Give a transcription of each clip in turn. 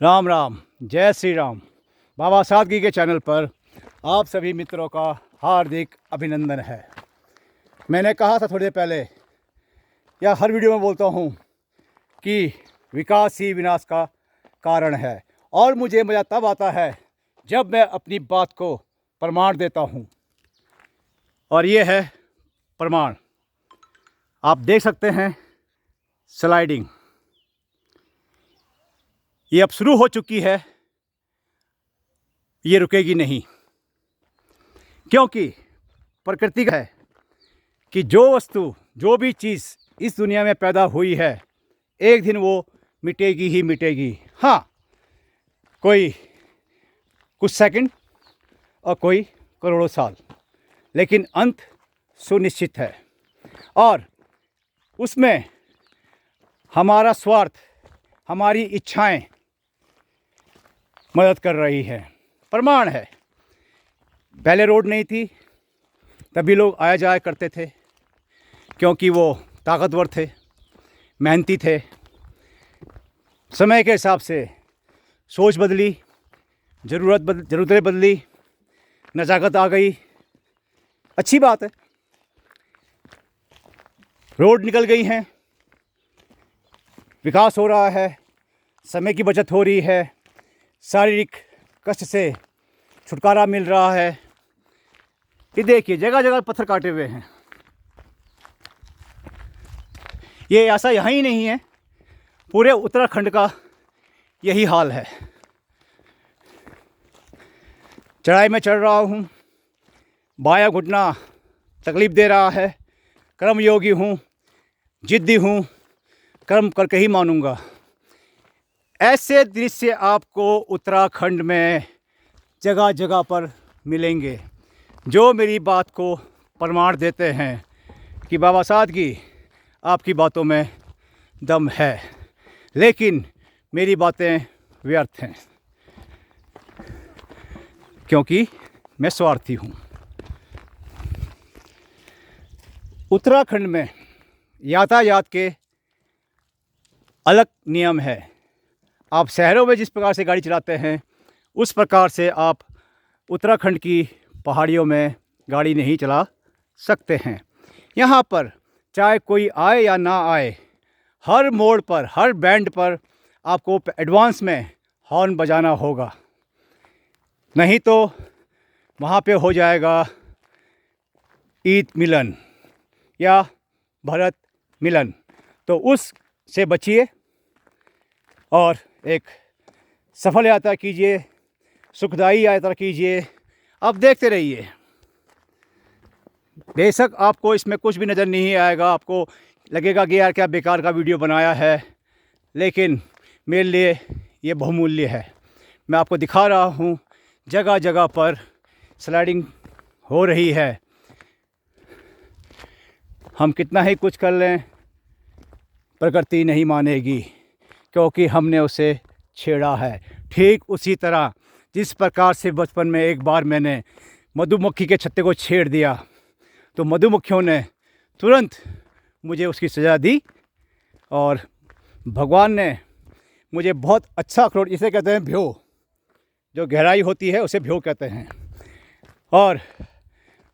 राम राम, जय श्री राम। बाबा सादगी के चैनल पर आप सभी मित्रों का हार्दिक अभिनंदन है। मैंने कहा था थोड़ी देर पहले, या हर वीडियो में बोलता हूँ कि विकास ही विनाश का कारण है, और मुझे मज़ा तब आता है जब मैं अपनी बात को प्रमाण देता हूँ। और ये है प्रमाण। आप देख सकते हैं स्लाइडिंग, ये अब शुरू हो चुकी है, ये रुकेगी नहीं, क्योंकि प्रकृति का है कि जो वस्तु, जो भी चीज़ इस दुनिया में पैदा हुई है, एक दिन वो मिटेगी ही मिटेगी। हाँ, कोई कुछ सेकंड और कोई करोड़ों साल, लेकिन अंत सुनिश्चित है। और उसमें हमारा स्वार्थ, हमारी इच्छाएं मदद कर रही है। प्रमाण है, पहले रोड नहीं थी, तभी लोग आया जाया करते थे, क्योंकि वो ताकतवर थे, मेहनती थे। समय के हिसाब से सोच बदली, ज़रूरतें बदली, नज़ाकत आ गई। अच्छी बात है, रोड निकल गई हैं, विकास हो रहा है, समय की बचत हो रही है, शारीरिक कष्ट से छुटकारा मिल रहा है। ये देखिए, जगह जगह पत्थर काटे हुए हैं। ये ऐसा यहाँ ही नहीं है, पूरे उत्तराखंड का यही हाल है। चढ़ाई में चढ़ रहा हूँ, बायां घुटना तकलीफ़ दे रहा है। कर्मयोगी हूँ, जिद्दी हूँ, कर्म करके ही मानूंगा। ऐसे दृश्य आपको उत्तराखंड में जगह जगह पर मिलेंगे, जो मेरी बात को प्रमाण देते हैं कि बाबा सादगी, आपकी बातों में दम है, लेकिन मेरी बातें व्यर्थ हैं, क्योंकि मैं स्वार्थी हूँ। उत्तराखंड में यातायात के अलग नियम है। आप शहरों में जिस प्रकार से गाड़ी चलाते हैं, उस प्रकार से आप उत्तराखंड की पहाड़ियों में गाड़ी नहीं चला सकते हैं। यहाँ पर चाहे कोई आए या ना आए, हर मोड़ पर, हर बैंड पर आपको एडवांस में हॉर्न बजाना होगा, नहीं तो वहाँ पे हो जाएगा ईद मिलन या भरत मिलन। तो उस से बचिए और एक सफल यात्रा कीजिए, सुखदायी यात्रा कीजिए। अब देखते रहिए, बेशक आपको इसमें कुछ भी नज़र नहीं आएगा, आपको लगेगा कि यार क्या बेकार का वीडियो बनाया है, लेकिन मेरे लिए ये बहुमूल्य है। मैं आपको दिखा रहा हूँ, जगह जगह पर स्लाइडिंग हो रही है। हम कितना ही कुछ कर लें, प्रकृति नहीं मानेगी, क्योंकि हमने उसे छेड़ा है। ठीक उसी तरह जिस प्रकार से बचपन में एक बार मैंने मधुमक्खी के छत्ते को छेड़ दिया, तो मधुमक्खियों ने तुरंत मुझे उसकी सज़ा दी, और भगवान ने मुझे बहुत अच्छा अखरोट, इसे कहते हैं भ्यो, जो गहराई होती है उसे भ्यो कहते हैं। और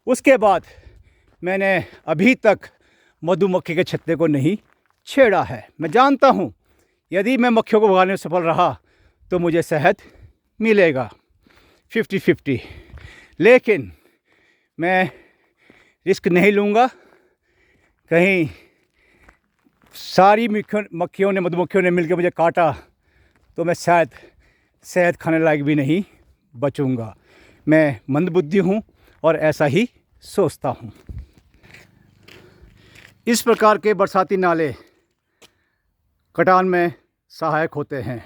उसके बाद मैंने अभी तक मधुमक्खी के छत्ते को नहीं छेड़ा है। मैं जानता हूँ यदि मैं मक्खियों को भगाने में सफल रहा तो मुझे शहद मिलेगा 50-50, लेकिन मैं रिस्क नहीं लूँगा। कहीं सारी मधुमक्खियों ने मिलकर मुझे काटा तो मैं शायद शहद खाने लायक भी नहीं बचूँगा। मैं मंदबुद्धि हूँ और ऐसा ही सोचता हूँ। इस प्रकार के बरसाती नाले कटान में सहायक होते हैं,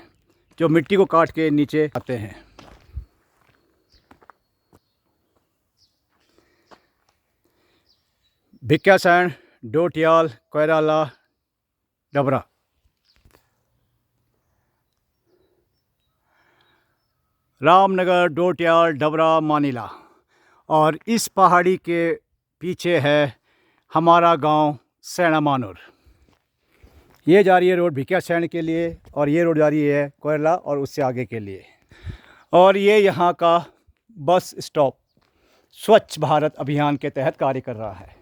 जो मिट्टी को काट के नीचे आते हैं। भिक्यासैंण, डोटियाल, कोयराला, डबरा। रामनगर, डोटियाल, डबरा, मानिला। और इस पहाड़ी के पीछे है हमारा गांव सैणामानूर। ये जा रही है रोड भिकिया सैंड के लिए और ये रोड जा रही है कोयला और उससे आगे के लिए। और ये यहाँ का बस स्टॉप स्वच्छ भारत अभियान के तहत कार्य कर रहा है।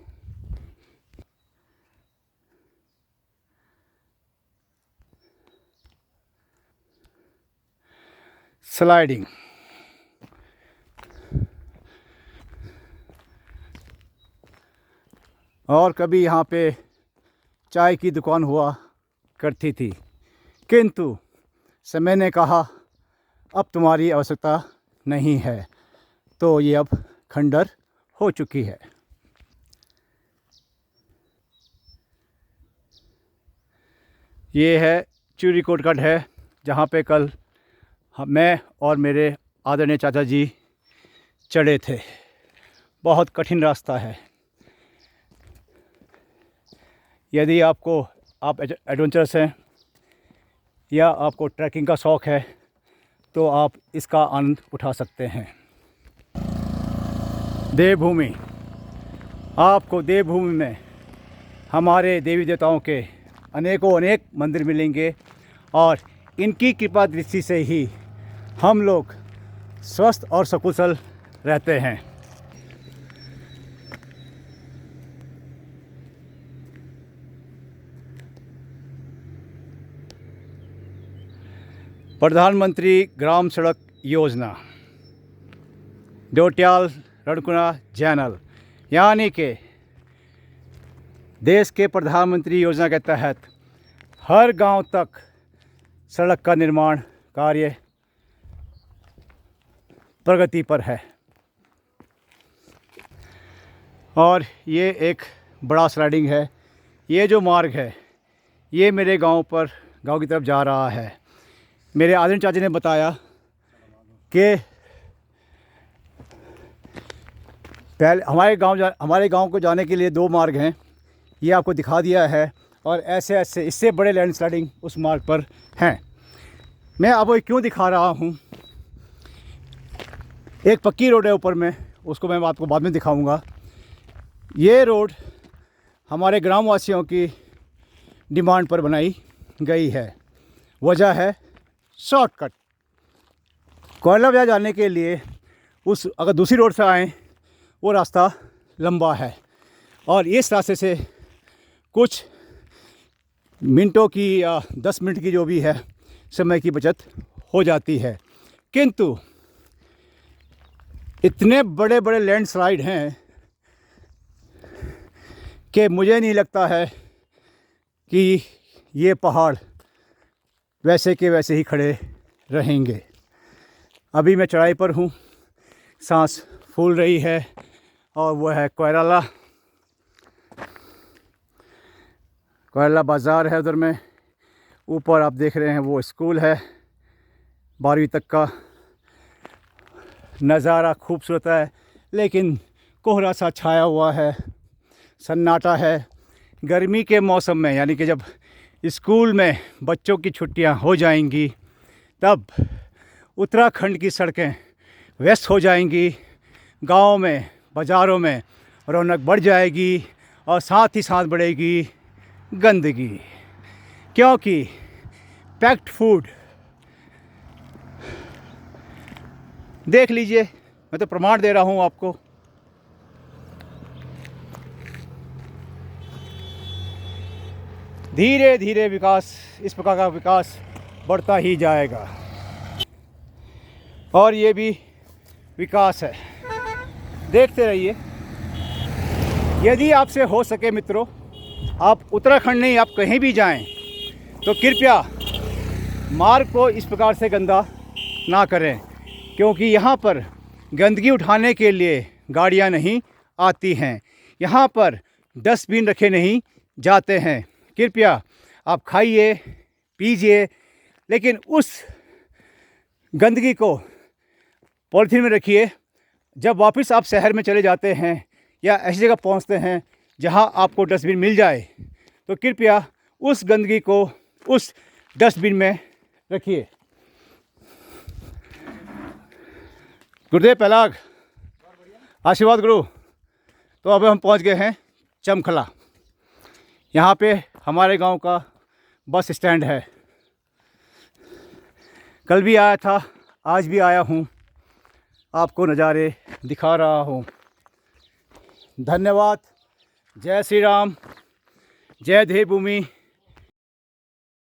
स्लाइडिंग, और कभी यहाँ पे चाय की दुकान हुआ करती थी, किंतु समय ने कहा अब तुम्हारी आवश्यकता नहीं है, तो ये अब खंडर हो चुकी है। ये है चूरीकोट गढ़ है, जहाँ पे कल मैं और मेरे आदरणीय चाचा जी चढ़े थे। बहुत कठिन रास्ता है। यदि आप एडवेंचरस हैं या आपको ट्रैकिंग का शौक़ है तो आप इसका आनंद उठा सकते हैं। देवभूमि, आपको देवभूमि में हमारे देवी देवताओं के अनेक मंदिर मिलेंगे और इनकी कृपा दृष्टि से ही हम लोग स्वस्थ और सकुशल रहते हैं। प्रधानमंत्री ग्राम सड़क योजना डोट्याल रणकुना जैनल, यानी कि देश के प्रधानमंत्री योजना के तहत हर गांव तक सड़क का निर्माण कार्य प्रगति पर है। और ये एक बड़ा स्लाइडिंग है। ये जो मार्ग है ये मेरे गांव की तरफ जा रहा है। मेरे आदरणीय चाचा ने बताया कि पहले हमारे गांव को जाने के लिए 2 मार्ग हैं, ये आपको दिखा दिया है, और ऐसे इससे बड़े लैंडस्लाइडिंग उस मार्ग पर हैं। मैं अब क्यों दिखा रहा हूँ, एक पक्की रोड है ऊपर में, उसको मैं आपको बाद में दिखाऊंगा। ये रोड हमारे ग्रामवासियों की डिमांड पर बनाई गई है। वजह है शॉर्टकट। कोयला बाजार जाने के लिए अगर दूसरी रोड से आएँ वो रास्ता लंबा है और इस रास्ते से कुछ मिनटों की या 10 मिनट की जो भी है समय की बचत हो जाती है, किंतु इतने बड़े बड़े लैंडस्लाइड हैं कि मुझे नहीं लगता है कि ये पहाड़ वैसे के वैसे ही खड़े रहेंगे। अभी मैं चढ़ाई पर हूँ, सांस फूल रही है, और वो है कोयला बाज़ार है उधर में। ऊपर आप देख रहे हैं वो स्कूल है 12वीं तक का। नज़ारा खूबसूरत है, लेकिन कोहरा सा छाया हुआ है, सन्नाटा है। गर्मी के मौसम में, यानी कि जब स्कूल में बच्चों की छुट्टियां हो जाएंगी, तब उत्तराखंड की सड़कें व्यस्त हो जाएंगी। गाँव में, बाज़ारों में रौनक बढ़ जाएगी और साथ ही साथ बढ़ेगी गंदगी, क्योंकि पैक्ड फूड, देख लीजिए, मैं तो प्रमाण दे रहा हूँ आपको। धीरे धीरे इस प्रकार का विकास बढ़ता ही जाएगा, और ये भी विकास है। देखते रहिए। यदि आपसे हो सके मित्रों, आप उत्तराखंड नहीं, आप कहीं भी जाएं, तो कृपया मार्ग को इस प्रकार से गंदा ना करें, क्योंकि यहाँ पर गंदगी उठाने के लिए गाड़ियाँ नहीं आती हैं। यहाँ पर डस्टबिन रखे नहीं जाते हैं। कृपया आप खाइए, पीजिए, लेकिन उस गंदगी को पॉलीथीन में रखिए। जब वापस आप शहर में चले जाते हैं या ऐसी जगह पहुंचते हैं जहां आपको डस्टबिन मिल जाए, तो कृपया उस गंदगी को उस डस्टबिन में रखिए। गुरुदेव पहलाग, आशीर्वाद गुरु। तो अब हम पहुंच गए हैं चमखला। यहाँ पे हमारे गांव का बस स्टैंड है। कल भी आया था, आज भी आया हूँ, आपको नज़ारे दिखा रहा हूँ। धन्यवाद। जय श्री राम, जय देवभूमि।